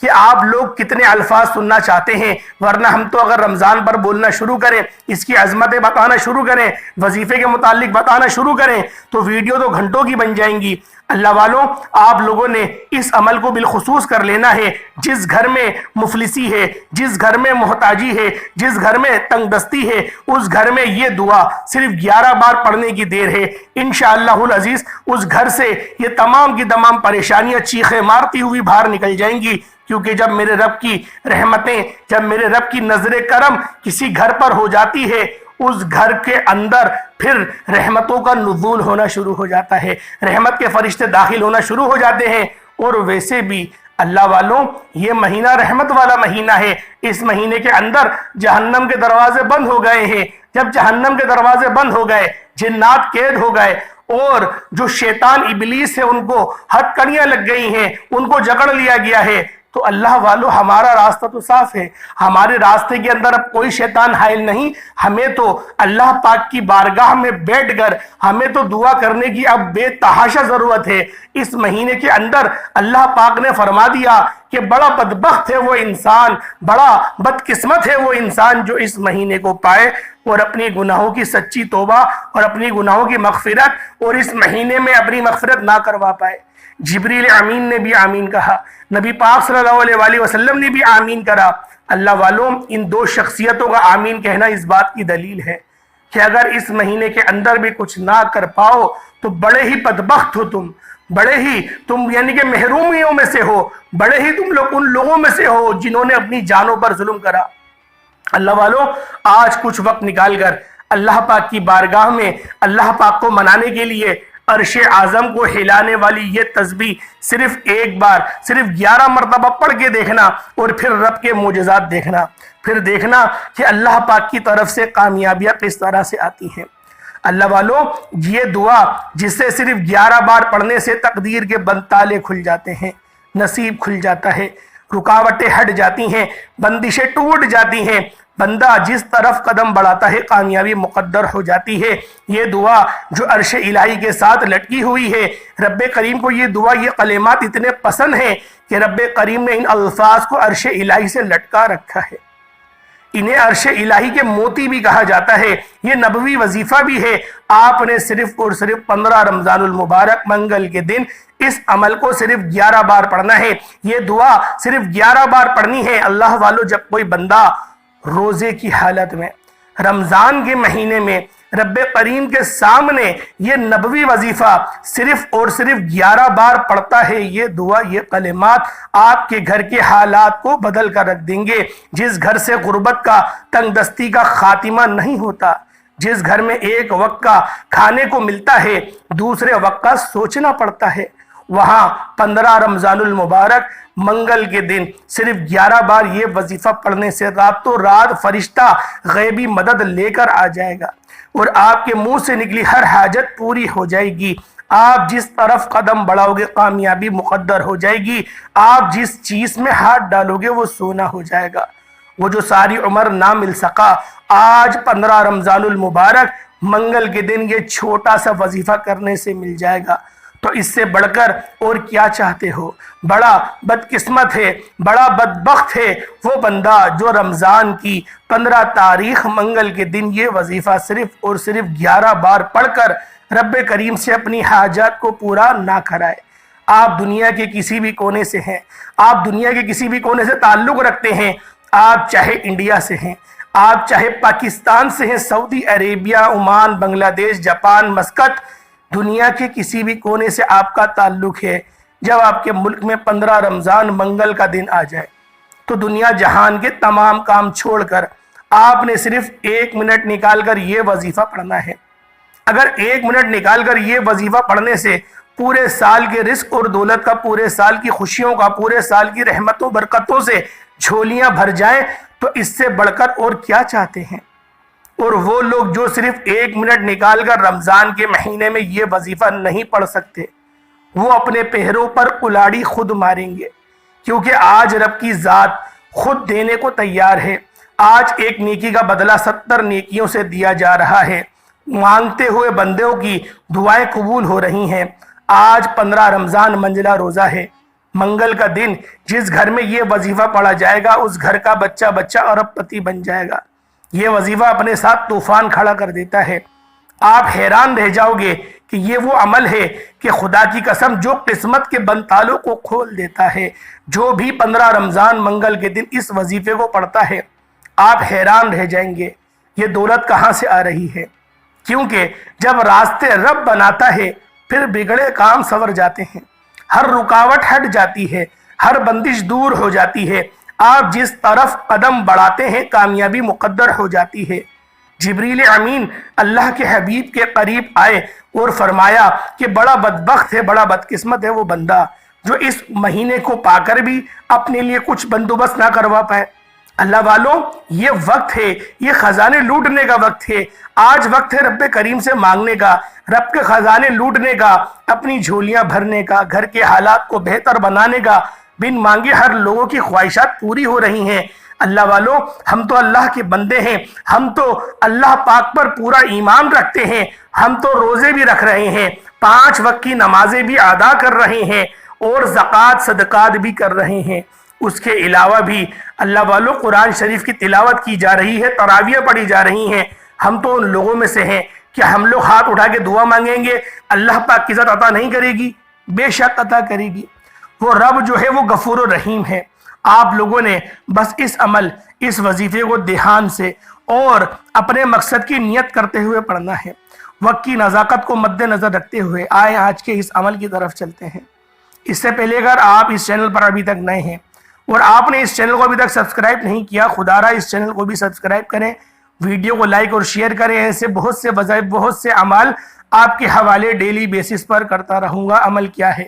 کہ آپ لوگ کتنے الفاظ سننا چاہتے ہیں، ورنہ ہم تو اگر رمضان پر بولنا شروع کریں، اس کی عظمتیں بتانا شروع کریں، وظیفے کے متعلق بتانا شروع کریں تو ویڈیو تو گھنٹوں کی بن جائیں گی۔ اللہ والوں، آپ لوگوں نے اس عمل کو بالخصوص کر لینا ہے۔ جس گھر میں مفلسی ہے، جس گھر میں محتاجی ہے، جس گھر میں تنگ دستی ہے، اس گھر میں یہ دعا صرف 11 بار پڑھنے کی دیر ہے۔ انشاءاللہ العزیز اس گھر سے یہ تمام کی تمام پریشانیاں چیخیں مارتی ہوئی باہر نکل جائیں گی، کیونکہ جب میرے رب کی رحمتیں، جب میرے رب کی نظر کرم کسی گھر پر ہو جاتی ہے، اس گھر کے اندر پھر رحمتوں کا نزول ہونا شروع ہو جاتا ہے، رحمت کے فرشتے داخل ہونا شروع ہو جاتے ہیں۔ اور ویسے بھی اللہ والوں، یہ مہینہ رحمت والا مہینہ ہے۔ اس مہینے کے اندر جہنم کے دروازے بند ہو گئے ہیں۔ جب جہنم کے دروازے بند ہو گئے، جنات قید ہو گئے، اور جو شیطان ابلیس ہے ان کو ہتھکڑیاں لگ گئی ہیں، ان کو جکڑ لیا گیا ہے، تو اللہ والو ہمارا راستہ تو صاف ہے۔ ہمارے راستے کے اندر اب کوئی شیطان حائل نہیں۔ ہمیں تو اللہ پاک کی بارگاہ میں بیٹھ کر ہمیں تو دعا کرنے کی اب بے تحاشا ضرورت ہے۔ اس مہینے کے اندر اللہ پاک نے فرما دیا کہ بڑا بدبخت ہے وہ انسان، بڑا بدقسمت ہے وہ انسان جو اس مہینے کو پائے اور اپنی گناہوں کی سچی توبہ اور اپنی گناہوں کی مغفرت اور اس مہینے میں اپنی مغفرت نہ کروا پائے۔ جبریل امین نے بھی آمین کہا، نبی پاک صلی اللہ علیہ وآلہ وسلم نے بھی آمین کرا۔ اللہ والوں، ان دو شخصیتوں کا آمین کہنا اس بات کی دلیل ہے کہ اگر اس مہینے کے اندر بھی کچھ نہ کر پاؤ تو بڑے ہی بدبخت ہو تم، بڑے ہی تم یعنی کہ محرومیوں میں سے ہو، بڑے ہی تم لوگ ان لوگوں میں سے ہو جنہوں نے اپنی جانوں پر ظلم کرا۔ اللہ والوں، آج کچھ وقت نکال کر اللہ پاک کی بارگاہ میں اللہ پاک کو منانے کے لیے عرش اعظم کو ہلانے والی یہ تسبیح صرف ایک بار، صرف 11 مرتبہ پڑھ کے دیکھنا اور پھر رب کے معجزات دیکھنا، پھر دیکھنا کہ اللہ پاک کی طرف سے کامیابیاں کس طرح سے آتی ہیں۔ اللہ والوں، یہ دعا جسے صرف 11 بار پڑھنے سے تقدیر کے بند تالے کھل جاتے ہیں، نصیب کھل جاتا ہے، رکاوٹیں ہٹ جاتی ہیں، بندشیں ٹوٹ جاتی ہیں، بندہ جس طرف قدم بڑھاتا ہے کامیابی مقدر ہو جاتی ہے۔ یہ دعا جو عرش الہی کے ساتھ لٹکی ہوئی ہے، رب کریم کو یہ دعا، یہ کلمات اتنے پسند ہیں کہ رب کریم نے ان الفاظ کو عرش الہی سے لٹکا رکھا ہے۔ انہیں عرش الہی کے موتی بھی کہا جاتا ہے، یہ نبوی وظیفہ بھی ہے۔ آپ نے صرف اور صرف 15 رمضان المبارک منگل کے دن اس عمل کو صرف 11 بار پڑھنا ہے، یہ دعا صرف 11 بار پڑھنی ہے۔ اللہ والو، جب کوئی بندہ روزے کی حالت میں رمضان کے مہینے میں رب کریم کے سامنے یہ نبوی وظیفہ صرف اور صرف 11 بار پڑھتا ہے، یہ دعا، یہ کلمات آپ کے گھر کے حالات کو بدل کر رکھ دیں گے۔ جس گھر سے غربت کا، تنگ دستی کا خاتمہ نہیں ہوتا، جس گھر میں ایک وقت کا کھانے کو ملتا ہے، دوسرے وقت کا سوچنا پڑتا ہے، وہاں 15 رمضان المبارک منگل کے دن صرف 11 بار یہ وظیفہ پڑھنے سے راتوں رات فرشتہ غیبی مدد لے کر آ جائے گا اور آپ کے منہ سے نکلی ہر حاجت پوری ہو جائے گی۔ آپ جس طرف قدم بڑھاؤ گے کامیابی مقدر ہو جائے گی۔ آپ جس چیز میں ہاتھ ڈالو گے وہ سونا ہو جائے گا۔ وہ جو ساری عمر نہ مل سکا، آج 15 رمضان المبارک منگل کے دن یہ چھوٹا سا وظیفہ کرنے سے مل جائے گا۔ تو اس سے بڑھ کر اور کیا چاہتے ہو؟ بڑا بدقسمت ہے، بڑا بدبخت ہے وہ بندہ جو رمضان کی 15 تاریخ منگل کے دن یہ وظیفہ صرف اور صرف 11 بار پڑھ کر رب کریم سے اپنی حاجات کو پورا نہ کرائے۔ آپ دنیا کے کسی بھی کونے سے ہیں، آپ دنیا کے کسی بھی کونے سے تعلق رکھتے ہیں، آپ چاہے انڈیا سے ہیں، آپ چاہے پاکستان سے ہیں، سعودی عربیہ، عمان، بنگلہ دیش، جاپان، مسقط، دنیا کے کسی بھی کونے سے آپ کا تعلق ہے، جب آپ کے ملک میں 15 رمضان منگل کا دن آ جائے تو دنیا جہان کے تمام کام چھوڑ کر آپ نے صرف 1 منٹ نکال کر یہ وظیفہ پڑھنا ہے۔ اگر 1 منٹ نکال کر یہ وظیفہ پڑھنے سے پورے سال کے رزق اور دولت کا، پورے سال کی خوشیوں کا، پورے سال کی رحمتوں برکتوں سے جھولیاں بھر جائیں تو اس سے بڑھ کر اور کیا چاہتے ہیں؟ اور وہ لوگ جو صرف 1 منٹ نکال کر رمضان کے مہینے میں یہ وظیفہ نہیں پڑھ سکتے، وہ اپنے پہروں پر کلاڑی خود ماریں گے، کیونکہ آج رب کی ذات خود دینے کو تیار ہے۔ آج ایک نیکی کا بدلہ 70 نیکیوں سے دیا جا رہا ہے۔ مانگتے ہوئے بندوں کی دعائیں قبول ہو رہی ہیں۔ آج 15 رمضان منجلا روزہ ہے، منگل کا دن جس گھر میں یہ وظیفہ پڑھا جائے گا اس گھر کا بچہ بچہ ارب پتی بن جائے گا۔ یہ وظیفہ اپنے ساتھ طوفان کھڑا کر دیتا ہے۔ آپ حیران رہ جاؤ گے کہ یہ وہ عمل ہے کہ خدا کی قسم جو قسمت کے بند تالوں کو کھول دیتا ہے۔ جو بھی 15 رمضان منگل کے دن اس وظیفے کو پڑھتا ہے، آپ حیران رہ جائیں گے یہ دولت کہاں سے آ رہی ہے، کیونکہ جب راستے رب بناتا ہے پھر بگڑے کام سنور جاتے ہیں، ہر رکاوٹ ہٹ جاتی ہے، ہر بندش دور ہو جاتی ہے، آپ جس طرف قدم بڑھاتے ہیں کامیابی مقدر ہو جاتی ہے۔ جبریل امین اللہ کے حبیب کے قریب آئے اور فرمایا کہ بڑا بدبخت ہے، بڑا بدقسمت ہے وہ بندہ جو اس مہینے کو پا کر بھی اپنے لیے کچھ بندوبست نہ کروا پائے۔ اللہ والوں، یہ وقت ہے، یہ خزانے لوٹنے کا وقت ہے۔ آج وقت ہے رب کریم سے مانگنے کا، رب کے خزانے لوٹنے کا، اپنی جھولیاں بھرنے کا، گھر کے حالات کو بہتر بنانے کا۔ بن مانگے ہر لوگوں کی خواہشات پوری ہو رہی ہیں۔ اللہ والوں، ہم تو اللہ کے بندے ہیں، ہم تو اللہ پاک پر پورا ایمان رکھتے ہیں، ہم تو روزے بھی رکھ رہے ہیں، 5 وقت کی نمازیں بھی ادا کر رہے ہیں اور زکوٰۃ صدقات بھی کر رہے ہیں۔ اس کے علاوہ بھی اللہ والوں قرآن شریف کی تلاوت کی جا رہی ہے، تراویح پڑھی جا رہی ہیں۔ ہم تو ان لوگوں میں سے ہیں کہ ہم لوگ ہاتھ اٹھا کے دعا مانگیں گے اللہ پاک کی ذات عطا نہیں کرے گی؟ بے شک عطا کرے گی۔ وہ رب جو ہے وہ غفور و رحیم ہے۔ آپ لوگوں نے بس اس عمل، اس وظیفے کو دھیان سے اور اپنے مقصد کی نیت کرتے ہوئے پڑھنا ہے۔ وقت کی نزاکت کو مد نظر رکھتے ہوئے آئے آج کے اس عمل کی طرف چلتے ہیں۔ اس سے پہلے اگر آپ اس چینل پر ابھی تک نئے ہیں اور آپ نے اس چینل کو ابھی تک سبسکرائب نہیں کیا، خدا را اس چینل کو بھی سبسکرائب کریں، ویڈیو کو لائک اور شیئر کریں۔ ایسے بہت سے وظائف، بہت سے اعمال آپ کے حوالے ڈیلی بیسس پر کرتا رہوں گا۔ عمل کیا ہے؟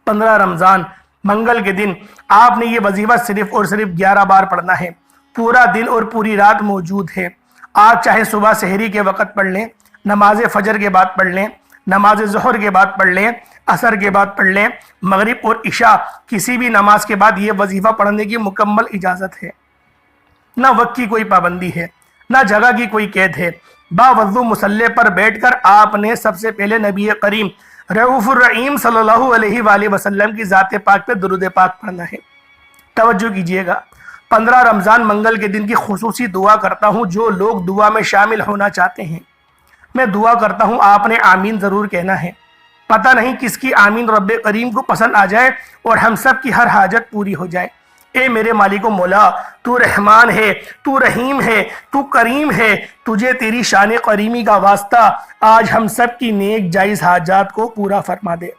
15 رمضان منگل کے دن آپ نے یہ وظیفہ صرف اور صرف 11 بار پڑھنا ہے۔ پورا دن اور پوری رات موجود ہے۔ آپ چاہے صبح سحری کے وقت پڑھ لیں، نماز فجر کے بعد پڑھ لیں، نماز ظہر کے بعد پڑھ لیں، عصر کے بعد پڑھ لیں، مغرب اور عشاء کسی بھی نماز کے بعد یہ وظیفہ پڑھنے کی مکمل اجازت ہے۔ نہ وقت کی کوئی پابندی ہے، نہ جگہ کی کوئی قید ہے۔ باوضو مصلی پر بیٹھ کر آپ نے سب سے پہلے نبی کریم رؤوف الرحیم صلی اللہ علیہ وآلہ وسلم کی ذات پاک پہ درود پاک پڑھنا ہے۔ توجہ کیجئے گا، 15 رمضان منگل کے دن کی خصوصی دعا کرتا ہوں۔ جو لوگ دعا میں شامل ہونا چاہتے ہیں، میں دعا کرتا ہوں آپ نے آمین ضرور کہنا ہے۔ پتہ نہیں کس کی آمین رب کریم کو پسند آ جائے اور ہم سب کی ہر حاجت پوری ہو جائے۔ اے میرے مالک و مولا، تو رحمان ہے، تو رحیم ہے، تو کریم ہے، تجھے تیری شان کریمی کا واسطہ آج ہم سب کی نیک جائز حاجات کو پورا فرما دے۔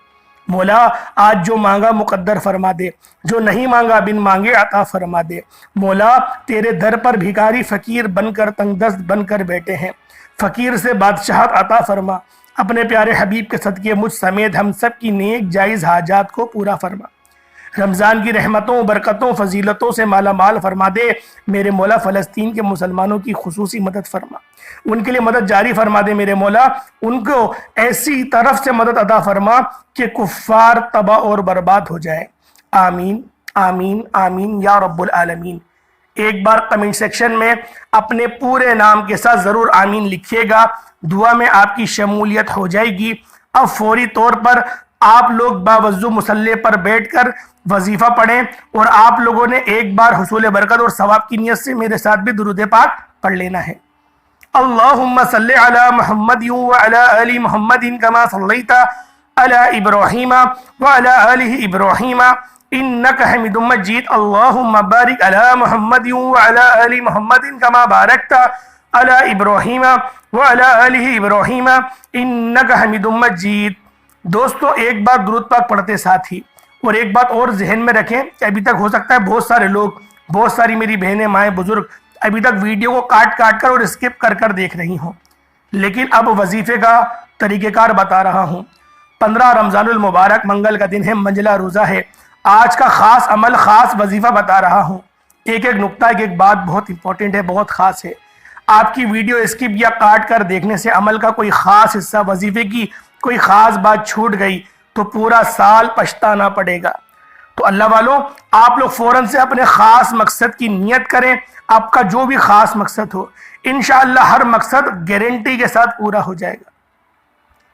مولا، آج جو مانگا مقدر فرما دے، جو نہیں مانگا بن مانگے عطا فرما دے۔ مولا، تیرے در پر بھکاری فقیر بن کر تنگ دست بن کر بیٹھے ہیں، فقیر سے بادشاہت عطا فرما۔ اپنے پیارے حبیب کے صدقے مجھ سمیت ہم سب کی نیک جائز حاجات کو پورا فرما۔ رمضان کی رحمتوں، برکتوں، فضیلتوں سے مالا مال فرما دے۔ میرے مولا، فلسطین کے مسلمانوں کی خصوصی مدد فرما، ان کے لیے مدد جاری فرما دے۔ میرے مولا، ان کو ایسی طرف سے مدد عطا فرما کہ کفار تباہ اور برباد ہو جائیں۔ آمین آمین آمین یا رب العالمین۔ ایک بار کمنٹ سیکشن میں اپنے پورے نام کے ساتھ ضرور آمین لکھیے گا، دعا میں آپ کی شمولیت ہو جائے گی۔ اب فوری طور پر آپ لوگ باوضو مصلی پر بیٹھ کر وظیفہ پڑھیں اور آپ لوگوں نے ایک بار حصول برکت اور ثواب کی نیت سے میرے ساتھ بھی درود پاک پڑھ لینا ہے۔ اللہم صلی علی محمد وعلی آل محمد کما صلیت علی ابراہیم وعلی آل ابراہیم انک حمید مجید۔ اللہم بارک علی محمد وعلی آل محمد کما بارکت علی ابراہیم وعلی آل ابراہیم انک حمید مجید۔ دوستو، ایک بار درود پاک پڑھتے ساتھ ہی اور ایک بات اور ذہن میں رکھیں کہ ابھی تک ہو سکتا ہے بہت سارے لوگ، بہت ساری میری بہنیں، مائیں، بزرگ ابھی تک ویڈیو کو کاٹ کر اور اسکپ کر دیکھ رہی ہوں، لیکن اب وظیفے کا طریقہ کار بتا رہا ہوں۔ 15 رمضان المبارک منگل کا دن ہے، منجلا روزہ ہے۔ آج کا خاص عمل، خاص وظیفہ بتا رہا ہوں۔ ایک ایک نقطہ، ایک ایک بات بہت امپورٹنٹ ہے، بہت خاص ہے۔ آپ کی ویڈیو اسکپ یا کاٹ کر دیکھنے سے عمل کا کوئی خاص حصہ، وظیفے کی کوئی خاص بات چھوٹ گئی تو پورا سال پچھتانا پڑے گا۔ تو اللہ والوں، آپ لوگ فوراً سے اپنے خاص مقصد کی نیت کریں۔ آپ کا جو بھی خاص مقصد ہو، انشاءاللہ ہر مقصد گارنٹی کے ساتھ پورا ہو جائے گا۔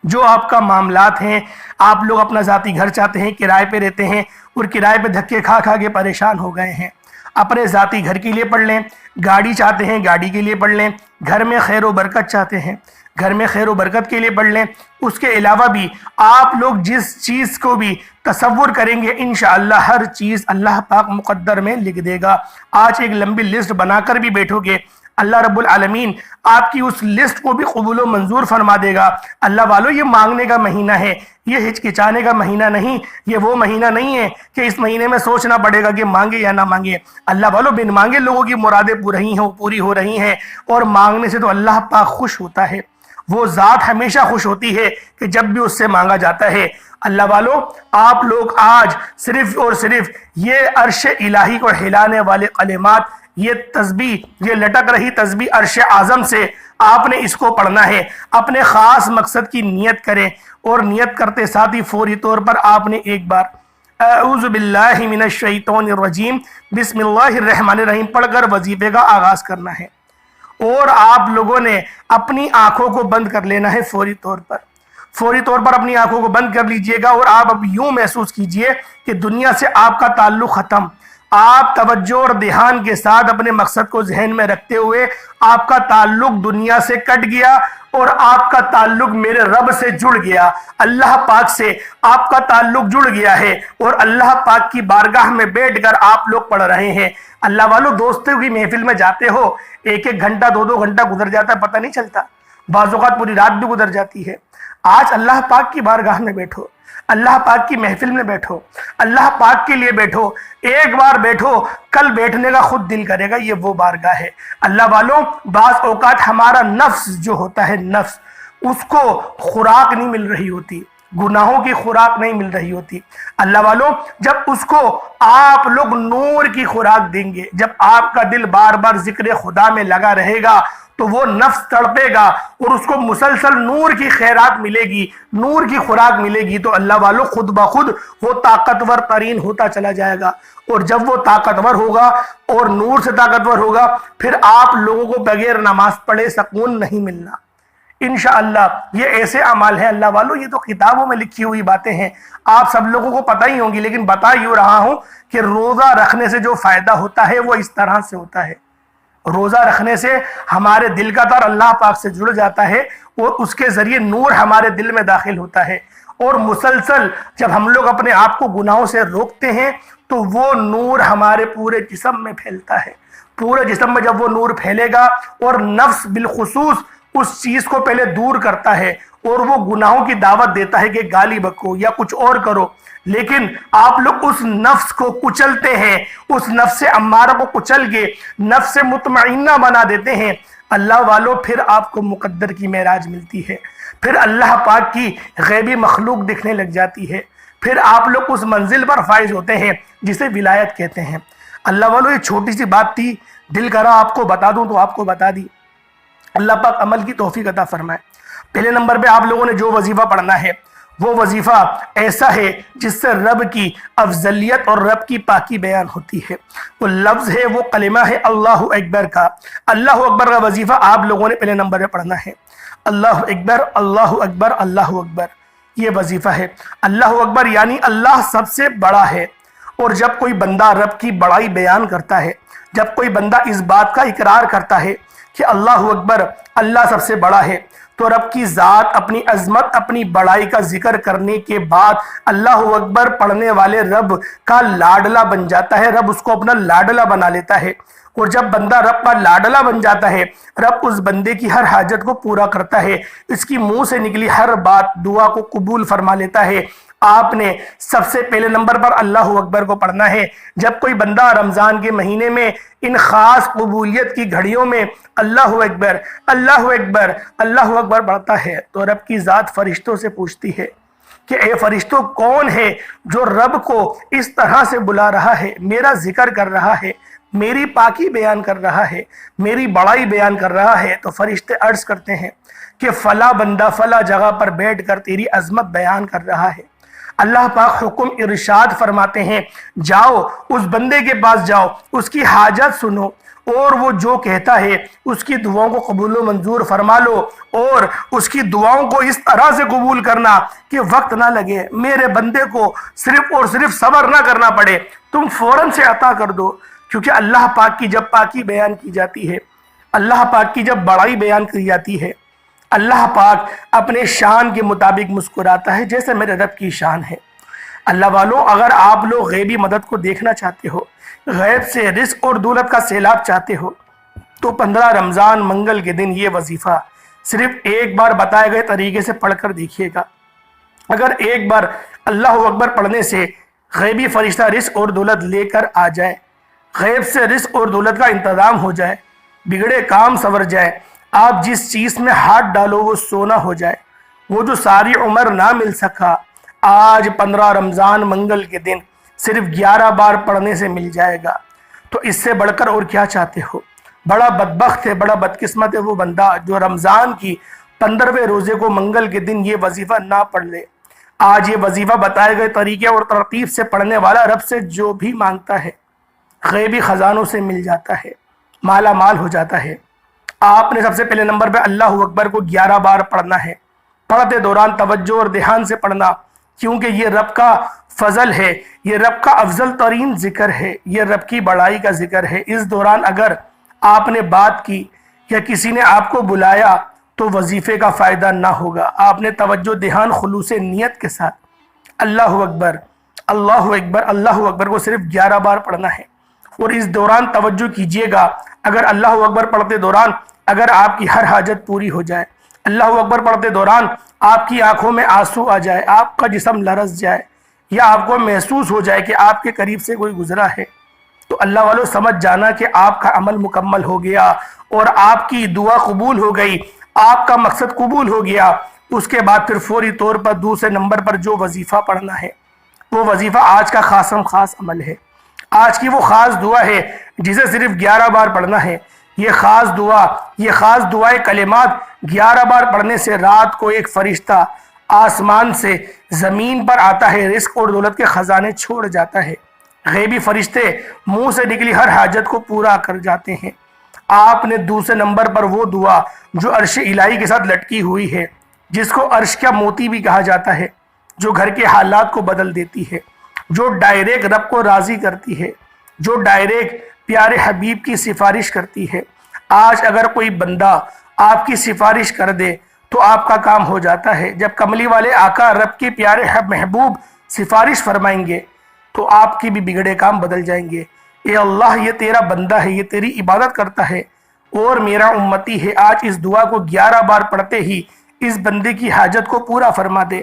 جو آپ کا معاملات ہیں، آپ لوگ اپنا ذاتی گھر چاہتے ہیں، کرائے پہ رہتے ہیں اور کرائے پہ دھکے کھا کھا کے پریشان ہو گئے ہیں، اپنے ذاتی گھر کے لیے پڑھ لیں، گاڑی چاہتے ہیں گاڑی کے لیے پڑھ لیں، گھر میں خیر و برکت چاہتے ہیں گھر میں خیر و برکت کے لیے پڑھ لیں۔ اس کے علاوہ بھی آپ لوگ جس چیز کو بھی تصور کریں گے انشاءاللہ ہر چیز اللہ پاک مقدر میں لکھ دے گا۔ آج ایک لمبی لسٹ بنا کر بھی بیٹھو گے، اللہ رب العالمین آپ کی اس لسٹ کو بھی قبول و منظور فرما دے گا۔ اللہ والو، یہ مانگنے کا مہینہ ہے، یہ ہچکچانے کا مہینہ نہیں، یہ وہ مہینہ نہیں ہے کہ اس مہینے میں سوچنا پڑے گا کہ مانگے یا نہ مانگے۔ اللہ والو، بن مانگے لوگوں کی مرادیں پوری ہو رہی ہیں، اور مانگنے سے تو اللہ پاک خوش ہوتا ہے۔ وہ ذات ہمیشہ خوش ہوتی ہے کہ جب بھی اس سے مانگا جاتا ہے۔ اللہ والو، آپ لوگ آج صرف اور صرف یہ عرش الہی کو ہلانے والے کلمات، یہ تسبیح، یہ لٹک رہی تسبیح عرش اعظم سے آپ نے اس کو پڑھنا ہے۔ اپنے خاص مقصد کی نیت کریں، اور نیت کرتے ساتھ ہی فوری طور پر آپ نے ایک بار اعوذ باللہ من الشیطان الرجیم بسم اللہ الرحمن الرحیم پڑھ کر وظیفے کا آغاز کرنا ہے، اور آپ لوگوں نے اپنی آنکھوں کو بند کر لینا ہے فوری طور پر اپنی آنکھوں کو بند کر لیجئے گا، اور آپ اب یوں محسوس کیجئے کہ دنیا سے آپ کا تعلق ختم۔ آپ توجہ اور دھیان کے ساتھ اپنے مقصد کو ذہن میں رکھتے ہوئے آپ کا تعلق دنیا سے کٹ گیا، اور آپ کا تعلق میرے رب سے جڑ گیا، اللہ پاک سے آپ کا تعلق جڑ گیا ہے، اور اللہ پاک کی بارگاہ میں بیٹھ کر آپ لوگ پڑھ رہے ہیں۔ اللہ والو، دوستوں کی محفل میں جاتے ہو، ایک گھنٹہ دو گھنٹہ گزر جاتا ہے، پتہ نہیں چلتا، بعض اوقات پوری رات بھی گزر جاتی ہے۔ آج اللہ پاک کی بارگاہ میں بیٹھو، اللہ پاک کی محفل میں بیٹھو، اللہ پاک کے لیے بیٹھو، ایک بار بیٹھو، کل بیٹھنے کا خود دل کرے گا۔ یہ وہ بارگاہ ہے۔ اللہ والوں، بعض اوقات ہمارا نفس جو ہوتا ہے، نفس، اس کو خوراک نہیں مل رہی ہوتی، گناہوں کی خوراک نہیں مل رہی ہوتی۔ اللہ والوں، جب اس کو آپ لوگ نور کی خوراک دیں گے، جب آپ کا دل بار بار ذکر خدا میں لگا رہے گا، تو وہ نفس تڑپے گا، اور اس کو مسلسل نور کی خیرات ملے گی، نور کی خوراک ملے گی، تو اللہ والوں خود بخود وہ طاقتور ترین ہوتا چلا جائے گا۔ اور جب وہ طاقتور ہوگا اور نور سے طاقتور ہوگا، پھر آپ لوگوں کو بغیر نماز پڑھے سکون نہیں ملنا۔ انشاءاللہ یہ ایسے اعمال ہیں اللہ والوں، یہ تو کتابوں میں لکھی ہوئی باتیں ہیں، آپ سب لوگوں کو پتہ ہی ہوں گی، لیکن بتا یوں رہا ہوں کہ روزہ رکھنے سے جو فائدہ ہوتا ہے وہ اس طرح سے ہوتا ہے۔ روزہ رکھنے سے ہمارے دل کا تار اللہ پاک سے جڑ جاتا ہے، اور اس کے ذریعے نور ہمارے دل میں داخل ہوتا ہے، اور مسلسل جب ہم لوگ اپنے آپ کو گناہوں سے روکتے ہیں تو وہ نور ہمارے پورے جسم میں پھیلتا ہے۔ پورے جسم میں جب وہ نور پھیلے گا، اور نفس بالخصوص اس چیز کو پہلے دور کرتا ہے، اور وہ گناہوں کی دعوت دیتا ہے کہ گالی بکو یا کچھ اور کرو، لیکن آپ لوگ اس نفس کو کچلتے ہیں، اس نفس امارہ کو کچل کے نفس مطمئنہ بنا دیتے ہیں۔ اللہ والوں، پھر آپ کو مقدر کی معراج ملتی ہے، پھر اللہ پاک کی غیبی مخلوق دکھنے لگ جاتی ہے، پھر آپ لوگ اس منزل پر فائز ہوتے ہیں جسے ولایت کہتے ہیں۔ اللہ والوں، یہ چھوٹی سی بات تھی، دل کرا آپ کو بتا دوں تو آپ کو بتا دی۔ اللہ پاک عمل کی توفیق عطا فرمائے۔ پہلے نمبر پہ آپ لوگوں نے جو وظیفہ پڑھنا ہے، وہ وظیفہ ایسا ہے جس سے رب کی افضلیت اور رب کی پاکی بیان ہوتی ہے۔ وہ لفظ ہے، وہ کلمہ ہے اللہ اکبر کا۔ اللہ اکبر کا وظیفہ آپ لوگوں نے پہلے نمبر پہ پڑھنا ہے۔ اللہ اکبر، اللہ اکبر، اللہ اکبر، یہ وظیفہ ہے۔ اللہ اکبر یعنی اللہ سب سے بڑا ہے، اور جب کوئی بندہ رب کی بڑائی بیان کرتا ہے، جب کوئی بندہ اس بات کا اقرار کرتا ہے کہ اللہ اکبر، اللہ سب سے بڑا ہے، تو رب کی ذات، اپنی عظمت، اپنی بڑائی کا ذکر کرنے کے بعد اللہ اکبر پڑھنے والے رب کا لاڈلا بن جاتا ہے، رب اس کو اپنا لاڈلا بنا لیتا ہے۔ اور جب بندہ رب کا لاڈلا بن جاتا ہے، رب اس بندے کی ہر حاجت کو پورا کرتا ہے، اس کی منہ سے نکلی ہر بات، دعا کو قبول فرما لیتا ہے۔ آپ نے سب سے پہلے نمبر پر اللہ اکبر کو پڑھنا ہے۔ جب کوئی بندہ رمضان کے مہینے میں ان خاص قبولیت کی گھڑیوں میں اللہ اکبر، اللہ اکبر، اللہ اکبر پڑھتا ہے، تو رب کی ذات فرشتوں سے پوچھتی ہے کہ اے فرشتوں، کون ہے جو رب کو اس طرح سے بلا رہا ہے، میرا ذکر کر رہا ہے، میری پاکی بیان کر رہا ہے، میری بڑائی بیان کر رہا ہے؟ تو فرشتے عرض کرتے ہیں کہ فلاں بندہ فلاں جگہ پر بیٹھ کر تیری عظمت بیان کر رہا ہے۔ اللہ پاک حکم ارشاد فرماتے ہیں، جاؤ اس بندے کے پاس جاؤ، اس کی حاجت سنو، اور وہ جو کہتا ہے اس کی دعاؤں کو قبول و منظور فرما لو، اور اس کی دعاؤں کو اس طرح سے قبول کرنا کہ وقت نہ لگے، میرے بندے کو صرف اور صرف صبر نہ کرنا پڑے، تم فوراً سے عطا کر دو۔ کیونکہ اللہ پاک کی جب پاکی بیان کی جاتی ہے، اللہ پاک کی جب بڑائی بیان کی جاتی ہے، اللہ پاک اپنے شان کے مطابق مسکراتا ہے جیسے میرے رب کی شان ہے۔ اللہ والوں، اگر آپ لوگ غیبی مدد کو دیکھنا چاہتے ہو، غیب سے رزق اور دولت کا سیلاب چاہتے ہو، تو 15 رمضان منگل کے دن یہ وظیفہ صرف ایک بار بتائے گئے طریقے سے پڑھ کر دیکھیے گا۔ اگر ایک بار اللہ اکبر پڑھنے سے غیبی فرشتہ رزق اور دولت لے کر آ جائے، غیب سے رزق اور دولت کا انتظام ہو جائے، بگڑے کام سنور جائے، آپ جس چیز میں ہاتھ ڈالو وہ سونا ہو جائے، وہ جو ساری عمر نہ مل سکا آج 15 رمضان منگل کے دن صرف 11 بار پڑھنے سے مل جائے گا، تو اس سے بڑھ کر اور کیا چاہتے ہو؟ بڑا بدبخت ہے، بڑا بدقسمت ہے وہ بندہ جو رمضان کی 15ویں روزے کو منگل کے دن یہ وظیفہ نہ پڑھ لے۔ آج یہ وظیفہ بتائے گئے طریقے اور ترتیب سے پڑھنے والا رب سے جو بھی مانگتا ہے غیبی خزانوں سے مل جاتا ہے، مالا مال ہو جاتا ہے۔ آپ نے سب سے پہلے نمبر پہ اللہ اکبر کو 11 بار پڑھنا ہے، پڑھتے دوران توجہ اور دھیان سے پڑھنا، کیونکہ یہ رب کا فضل ہے، یہ رب کا افضل ترین ذکر ہے، یہ رب کی بڑائی کا ذکر ہے۔ اس دوران اگر آپ نے بات کی یا کسی نے آپ کو بلایا تو وظیفے کا فائدہ نہ ہوگا۔ آپ نے توجہ دھیان خلوص نیت کے ساتھ اللہ اکبر اللہ اکبر اللہ اکبر کو صرف 11 بار پڑھنا ہے، اور اس دوران توجہ کیجئے گا، اگر اللہ اکبر پڑھتے دوران اگر آپ کی ہر حاجت پوری ہو جائے، اللہ اکبر پڑھتے دوران آپ کی آنکھوں میں آنسو آ جائے، آپ کا جسم لرز جائے، یا آپ کو محسوس ہو جائے کہ آپ کے قریب سے کوئی گزرا ہے، تو اللہ والوں سمجھ جانا کہ آپ کا عمل مکمل ہو گیا اور آپ کی دعا قبول ہو گئی، آپ کا مقصد قبول ہو گیا۔ اس کے بعد پھر فوری طور پر دوسرے نمبر پر جو وظیفہ پڑھنا ہے وہ وظیفہ آج کا خاصم خاص عمل ہے، آج کی وہ خاص دعا ہے جسے صرف 11 بار پڑھنا ہے۔ یہ خاص دعائے کلمات 11 بار پڑھنے سے رات کو ایک فرشتہ آسمان سے زمین پر آتا ہے، رزق اور دولت کے خزانے چھوڑ جاتا ہے، غیبی فرشتے منہ سے نکلی ہر حاجت کو پورا کر جاتے ہیں۔ آپ نے دوسرے نمبر پر وہ دعا جو عرش الہی کے ساتھ لٹکی ہوئی ہے، جس کو عرش کا موتی بھی کہا جاتا ہے، جو گھر کے حالات کو بدل دیتی ہے، جو ڈائریکٹ رب کو راضی کرتی ہے، جو ڈائریکٹ پیارے حبیب کی سفارش کرتی ہے۔ آج اگر کوئی بندہ آپ کی سفارش کر دے تو آپ کا کام ہو جاتا ہے۔ جب کملی والے آقا رب کے پیارے محبوب سفارش فرمائیں گے تو آپ کی بھی بگڑے کام بدل جائیں گے۔ اے اللہ، یہ تیرا بندہ ہے، یہ تیری عبادت کرتا ہے اور میرا امتی ہے، آج اس دعا کو 11 بار پڑھتے ہی اس بندے کی حاجت کو پورا فرما دے۔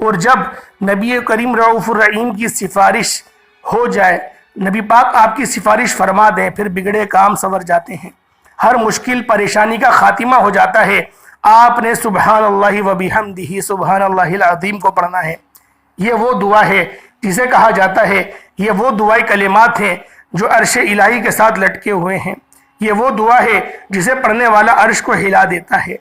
اور جب نبی کریم رؤوف الرحیم کی سفارش ہو جائے، نبی پاک آپ کی سفارش فرما دیں، پھر بگڑے کام سنور جاتے ہیں، ہر مشکل پریشانی کا خاتمہ ہو جاتا ہے۔ آپ نے سبحان اللہ و بحمدہ سبحان اللہ العظیم کو پڑھنا ہے۔ یہ وہ دعا ہے جسے کہا جاتا ہے، یہ وہ دعائے کلمات ہیں جو عرش الہی کے ساتھ لٹکے ہوئے ہیں، یہ وہ دعا ہے جسے پڑھنے والا عرش کو ہلا دیتا ہے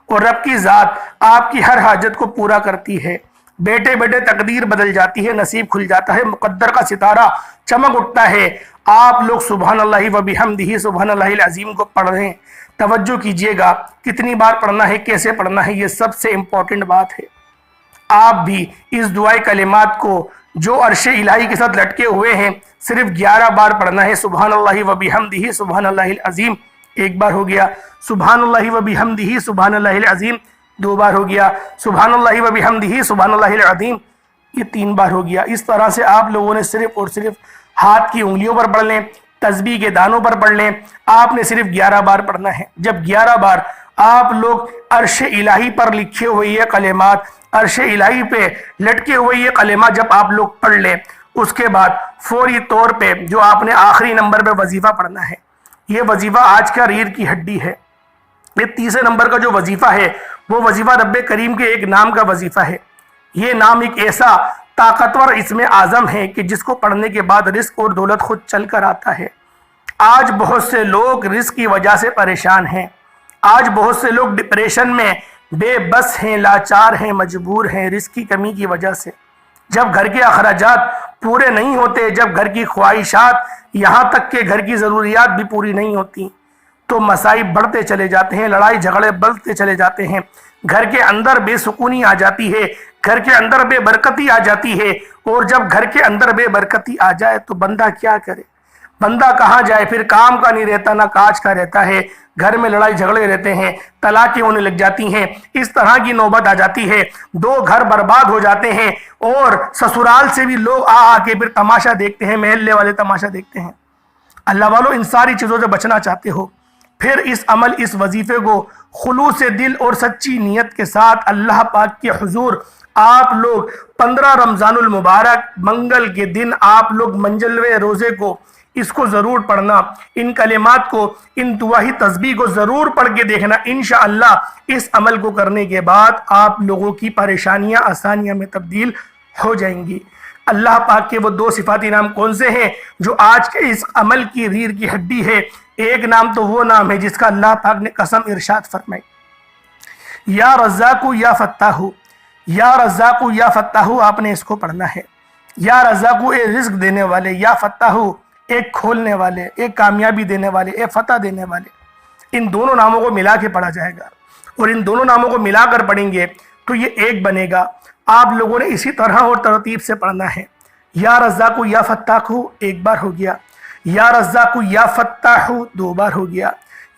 اور رب کی ذات آپ کی ہر حاجت کو پورا کرتی ہے۔ بیٹے بیٹے تقدیر بدل جاتی ہے، نصیب کھل جاتا ہے، مقدر کا ستارہ چمک اٹھتا ہے۔ آپ لوگ سبحان اللہ و بحمدہ سبحان اللہ العظیم کو پڑھ رہے ہیں، توجہ کیجئے گا کتنی بار پڑھنا ہے، کیسے پڑھنا ہے، یہ سب سے امپورٹنٹ بات ہے۔ آپ بھی اس دعائے کلمات کو جو عرش الہی کے ساتھ لٹکے ہوئے ہیں صرف 11 بار پڑھنا ہے۔ سبحان اللہ و بحمدہ سبحان اللہ العظیم ایک بار ہو گیا، سبحان اللہ و بحمدہ سبحان اللہ العظیم 2 بار ہو گیا، سبحان اللہ و بحمدہ سبحان اللہ العظیم یہ 3 بار ہو گیا۔ اس طرح سے آپ لوگوں نے صرف اور صرف ہاتھ کی انگلیوں پر پڑھ لیں، تسبیح کے دانوں پر پڑھ لیں، آپ نے صرف 11 بار پڑھنا ہے۔ جب 11 بار آپ لوگ عرش الہی پر لکھے ہوئے یہ کلمات، عرش الہی پہ لٹکے ہوئے یہ کلمات جب آپ لوگ پڑھ لیں، اس کے بعد فوری طور پہ جو آپ نے آخری نمبر پہ وظیفہ پڑھنا ہے، یہ وظیفہ آج کا ریڑھ کی ہڈی ہے۔ یہ تیسرے نمبر کا جو وظیفہ ہے وہ وظیفہ رب کریم کے ایک نام کا وظیفہ ہے۔ یہ نام ایک ایسا طاقتور اسم اعظم ہے کہ جس کو پڑھنے کے بعد رزق اور دولت خود چل کر آتا ہے۔ آج بہت سے لوگ رزق کی وجہ سے پریشان ہیں، آج بہت سے لوگ ڈپریشن میں بے بس ہیں، لاچار ہیں، مجبور ہیں رزق کی کمی کی وجہ سے۔ جب گھر کے اخراجات پورے نہیں ہوتے، جب گھر کی خواہشات یہاں تک کہ گھر کی ضروریات بھی پوری نہیں ہوتی، تو مصائب بڑھتے چلے جاتے ہیں، لڑائی جھگڑے بڑھتے چلے جاتے ہیں، گھر کے اندر بے سکونی آ جاتی ہے، گھر کے اندر بے برکتی آ جاتی ہے۔ اور جب گھر کے اندر بے برکتی آ جائے تو بندہ کیا کرے؟ بندہ کہاں جائے؟ پھر کام کا نہیں رہتا، نہ کاج کا رہتا ہے، گھر میں لڑائی جھگڑے رہتے ہیں، طلاقیں ہونے لگ جاتی ہیں، اس طرح کی نوبت آ جاتی ہے، دو گھر برباد ہو جاتے ہیں، اور سسرال سے بھی لوگ آ کے پھر تماشا دیکھتے ہیں، محلے والے تماشا دیکھتے ہیں۔ اللہ والو، ان ساری چیزوں سے بچنا چاہتے ہو، پھر اس عمل، اس وظیفے کو خلوص دل اور سچی نیت کے ساتھ اللہ پاک کے حضور آپ لوگ 15 رمضان المبارک منگل کے دن آپ لوگ منجلوے روزے کو اس کو ضرور پڑھنا، ان کلمات کو، ان دعائی تسبیح کو ضرور پڑھ کے دیکھنا۔ انشاءاللہ اس عمل کو کرنے کے بعد آپ لوگوں کی پریشانیاں آسانیاں میں تبدیل ہو جائیں گی۔ اللہ پاک کے وہ دو صفاتی نام کون سے ہیں جو آج کے اس عمل کی ریڑھ کی ہڈی ہے؟ ایک نام تو وہ نام ہے جس کا اللہ پاک نے قسم ارشاد فرمائی، یا رزاق یا فتاح، یا رزاق یا فتاح، آپ نے اس کو پڑھنا ہے۔ یا رزاق اے رزق دینے والے، یا فتاح ایک کھولنے والے، ایک کامیابی دینے والے، ایک فتح دینے والے۔ ان دونوں ناموں کو ملا کے پڑھا جائے گا، اور ان دونوں ناموں کو ملا کر پڑھیں گے تو یہ ایک بنے گا۔ آپ لوگوں نے اسی طرح اور ترتیب سے پڑھنا ہے۔ یا رزاق یا فتاح ایک بار ہو گیا، یا رزاق یا فتاح 2 بار ہو گیا،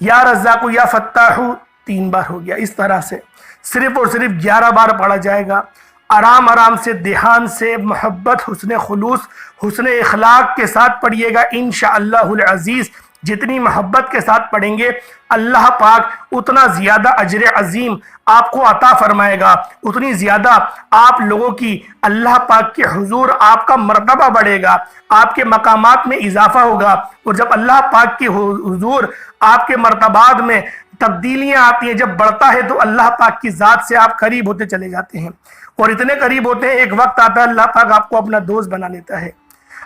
یا رزاق یا فتاح 3 بار ہو گیا۔ اس طرح سے صرف اور صرف 11 بار پڑھا جائے گا۔ آرام آرام سے، دھیان سے، محبت، حسن خلوص، حسن اخلاق کے ساتھ پڑھیے گا انشاءاللہ العزیز۔ جتنی محبت کے ساتھ پڑھیں گے اللہ پاک اتنا زیادہ اجر عظیم آپ کو عطا فرمائے گا، اتنی زیادہ آپ لوگوں کی اللہ پاک کے حضور آپ کا مرتبہ بڑھے گا، آپ کے مقامات میں اضافہ ہوگا۔ اور جب اللہ پاک کے حضور آپ کے مرتبات میں تبدیلیاں آتی ہیں، جب بڑھتا ہے تو اللہ پاک کی ذات سے آپ قریب ہوتے چلے جاتے ہیں، اور اتنے قریب ہوتے ہیں ایک وقت آتا ہے اللہ پاک آپ کو اپنا دوست بنا لیتا ہے۔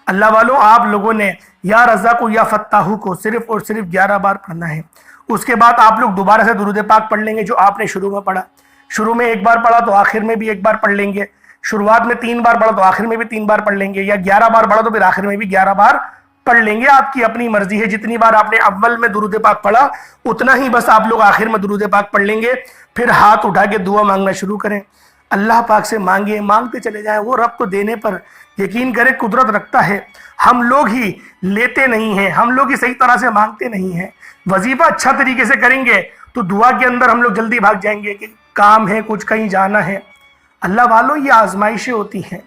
اللہ والوں، آپ لوگوں نے یا رزاق یا فتاح کو صرف اور صرف 11 بار پڑھنا ہے۔ اس کے بعد آپ لوگ دوبارہ سے درود پاک پڑھ لیں گے جو آپ نے شروع میں پڑھا۔ شروع میں 1 بار پڑھا تو آخر میں بھی 1 بار پڑھ لیں گے، شروعات میں 3 بار پڑھا تو آخر میں بھی 3 بار پڑھ لیں گے، یا 11 بار پڑھا تو پھر آخر میں بھی 11 بار پڑھ لیں گے۔ آپ کی اپنی مرضی ہے، جتنی بار آپ نے اول میں درود پاک پڑھا اتنا ہی بس آپ لوگ آخر میں درود پاک پڑھ لیں گے۔ پھر ہاتھ اٹھا کے دعا مانگنا شروع کریں، اللہ پاک سے مانگیں، مانگتے چلے جائیں۔ وہ رب کو دینے پر یقین کرے قدرت رکھتا ہے، ہم لوگ ہی لیتے نہیں ہیں، ہم لوگ ہی صحیح طرح سے مانگتے نہیں ہیں۔ وظیفہ اچھا طریقے سے کریں گے تو دعا کے اندر ہم لوگ جلدی بھاگ جائیں گے کہ کام ہے، کچھ کہیں جانا ہے۔ اللہ والوں، یہ آزمائشیں ہوتی ہیں،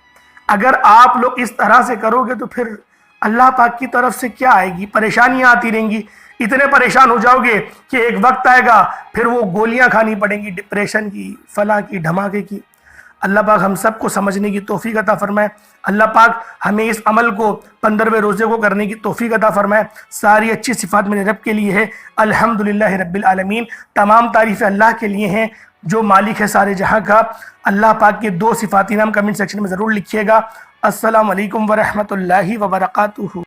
اگر آپ لوگ اس طرح سے کرو گے تو پھر اللہ پاک کی طرف سے کیا آئے گی؟ پریشانیاں آتی رہیں گی، اتنے پریشان ہو جاؤ گے کہ ایک وقت آئے گا پھر وہ گولیاں کھانی پڑیں گی، ڈپریشن کی، فلاں کی، دھماکے کی۔ اللہ پاک ہم سب کو سمجھنے کی توفیق عطا فرمائے۔ اللہ پاک ہمیں اس عمل کو 15ویں روزے کو کرنے کی توفیق عطا فرمائے۔ ساری اچھی صفات میرے رب کے لیے ہے، الحمدللہ رب العالمین۔ تمام تعریفیں اللہ کے لیے ہیں جو مالک ہے سارے جہاں کا۔ اللہ پاک کے 2 صفاتی نام کمنٹ سیکشن میں ضرور لکھیے گا۔ السلام علیکم ورحمۃ اللہ وبرکاتہ۔